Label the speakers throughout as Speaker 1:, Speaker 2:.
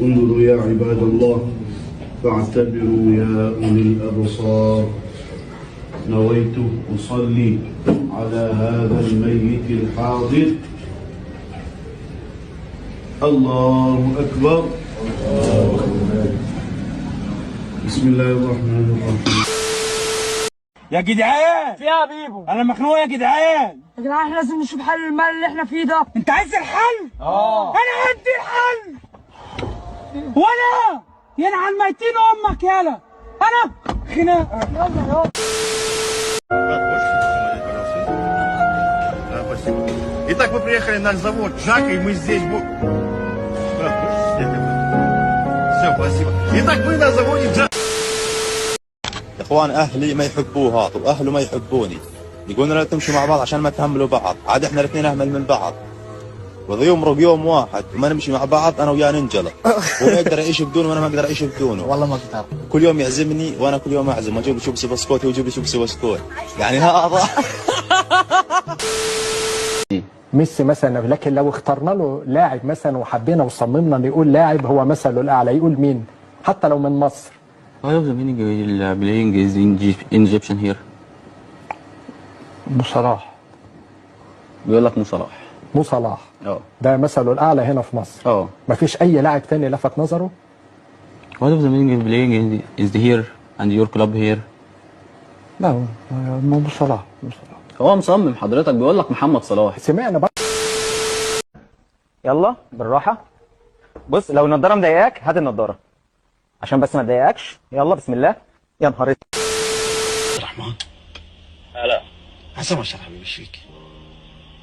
Speaker 1: انظروا يا عباد الله فاعتبروا يا أولي الأبصار. نويت أصلي على هذا الميت الحاضر. الله أكبر. بسم الله الرحمن الرحيم.
Speaker 2: يا جدعان
Speaker 3: فيها بيبو،
Speaker 2: انا مخنوق يا جدعان.
Speaker 3: يا جدعان احنا لازم نشوف حل المال اللي احنا فيه ده.
Speaker 2: انت عايز الحل؟ انا عندي الحل. وانا ينعل ميتين امك يالا. انا خناقه.
Speaker 3: يلا
Speaker 4: Спасибо. Итак, мы приехали на завод Жак, и мы здесь будем. Все, спасибо. Итак, мы на заводе Жак.
Speaker 5: يا اخوان اهلي ما يحبوها واهله ما يحبوني، يقولون لا تمشوا مع بعض عشان ما تهملوا بعض، عاد احنا الاثنين اهمل من بعض، واذا يمرق يوم واحد وما نمشي مع بعض انا وياه ننجلط، هو ما يقدر يعيش بدوني وانا ما اقدر اعيش بدونه.
Speaker 6: والله ما اقدر.
Speaker 5: كل يوم يعزمني وانا كل يوم اعزم، اجيب له شوبسي بسكوت ويجيب لي شوبسي بسكوت، يعني هذا
Speaker 6: ميسي مثلا، لكن لو اخترنا له لاعب مثلا وحبينا وصممنا نقول لاعب هو مثله الاعلى، يقول مين؟ حتى لو من مصر.
Speaker 7: Why does the meaning playing is in Egyptian here?
Speaker 6: مو صلاح.
Speaker 7: بيقول لك مو صلاح.
Speaker 6: مو صلاح.
Speaker 7: ده
Speaker 6: مثله الاعلى هنا في مصر. مفيش اي لاعب تاني لفت نظره؟
Speaker 7: What does the meaning of playing is here and your club here?
Speaker 6: لا مو صلاح.
Speaker 7: هو مصمم حضرتك، بيقول لك محمد صلاح.
Speaker 6: سمعنا بقى.
Speaker 8: يلا بالراحة. بص لو النضارة مضايقاك هات النضارة عشان بس ما تضايقكش. يلا بسم الله. يا نهار اسود.
Speaker 9: الرحمن.
Speaker 10: هلا.
Speaker 9: عسى ما شاء حبيبي، ايش فيك؟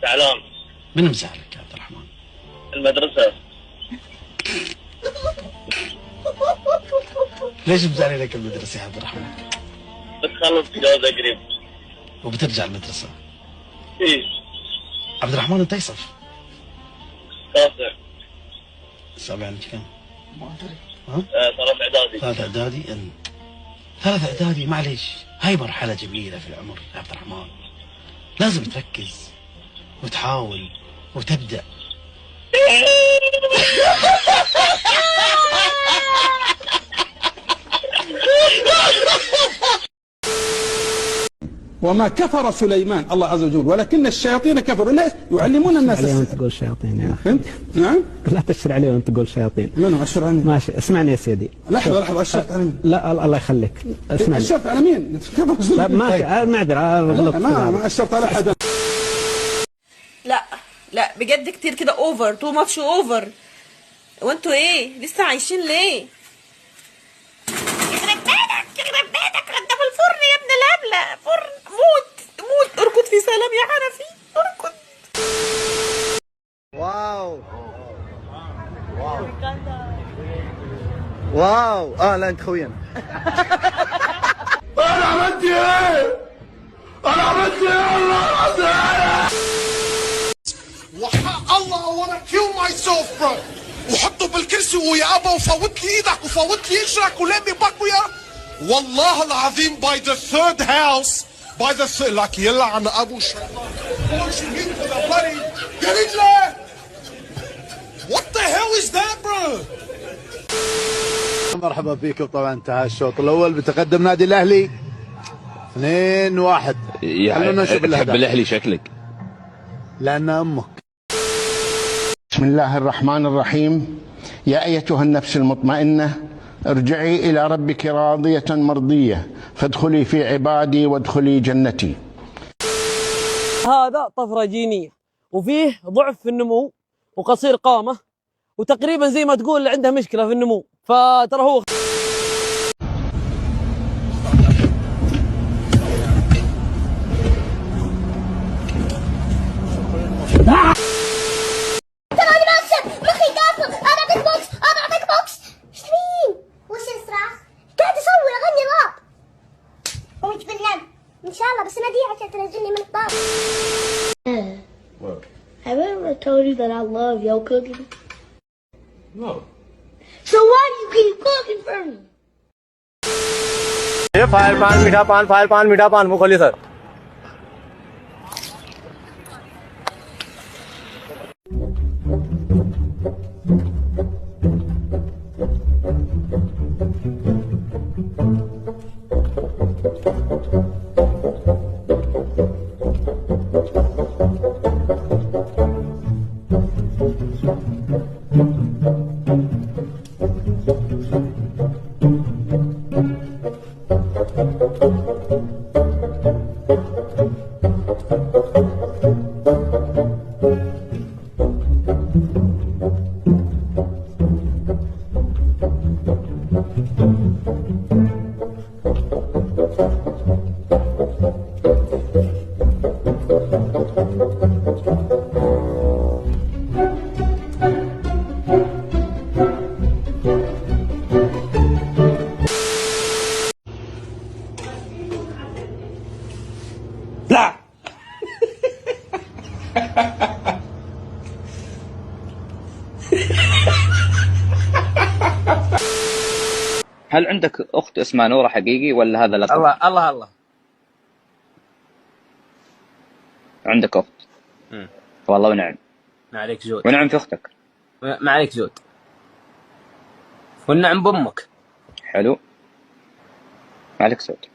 Speaker 10: زعلان.
Speaker 9: من مزعلك يا عبد الرحمن؟
Speaker 10: المدرسة.
Speaker 9: ليش مزعل لك المدرسة يا عبد الرحمن؟
Speaker 10: بتخلص جوازة قريب.
Speaker 9: وبترجع المدرسة؟
Speaker 10: ايه.
Speaker 9: عبد الرحمن انت اي صف؟
Speaker 10: تاسع.
Speaker 9: السابع يعني كم؟
Speaker 10: ما ادري. ثالث اعدادي.
Speaker 9: ثالث اعدادي. ثالث اعدادي معليش، هاي مرحلة جميلة في العمر يا عبد الرحمن، لازم تركز وتحاول وتبدأ.
Speaker 2: وما كفر سليمان الله عز وجل ولكن الشياطين كفروا. لا يعلمون الناس
Speaker 11: عليهم تقول شياطين يا اخي.
Speaker 2: نعم.
Speaker 11: لا تشر عليهم تقول شياطين.
Speaker 2: من اشر عني؟
Speaker 11: ماشي اسمعني يا سيدي.
Speaker 2: لحظه اشرت على مين؟
Speaker 11: لا الله يخليك اسمعني.
Speaker 2: اشرت على مين؟
Speaker 11: لا ماشي معذره غلطت.
Speaker 2: ما اشرت على حدا.
Speaker 12: لا بجد كتير كده اوفر، تو ماتش اوفر. وانتوا ايه لسه عايشين ليه؟ يخرب بيتك غدا في الفرن يا ابن الهبله. فرن موت اركض في سلام يا حنفي اركض.
Speaker 8: واو لا انت خوينا.
Speaker 4: انا عملت ايه؟ الله العظيم. وحق الله I wanna kill myself bro. وحطه بالكرسي ويا ابا وفوت لي ايدك وفوت لي اجرك ولمي بقويا. والله العظيم by the third house لك يلعن ابو الشيطان. يا رجله. What the hell is that bro؟
Speaker 5: مرحبا فيكم. طبعا انتهى الشوط الاول بتقدم نادي الاهلي 2-1. خلونا نشوف
Speaker 7: تحب الاهلي شكلك
Speaker 5: لان امك.
Speaker 13: بسم الله الرحمن الرحيم. يا أيتها النفس المطمئنة ارجعي إلى ربك راضية مرضية فادخلي في عبادي وادخلي جنتي.
Speaker 3: هذا طفرة جينية وفيه ضعف في النمو وقصير قامة وتقريبا زي ما تقول عنده مشكلة في النمو، فترى هو
Speaker 14: بس ناديه عشان تنزلني من الطاولة. Have I ever told you that I love your cooking?
Speaker 4: No.
Speaker 14: So why do you keep cooking for me?
Speaker 8: File पान मीठा पान मुंह खोलिए सर।
Speaker 3: لا.
Speaker 15: هل عندك أخت اسمها نورة حقيقي ولا هذا لقب؟
Speaker 3: الله
Speaker 15: عندك أخت؟ والله ونعم.
Speaker 3: ما عليك زود.
Speaker 15: ونعم في أختك.
Speaker 3: ما عليك زود. والنعم بأمك.
Speaker 15: حلو. ما عليك زود.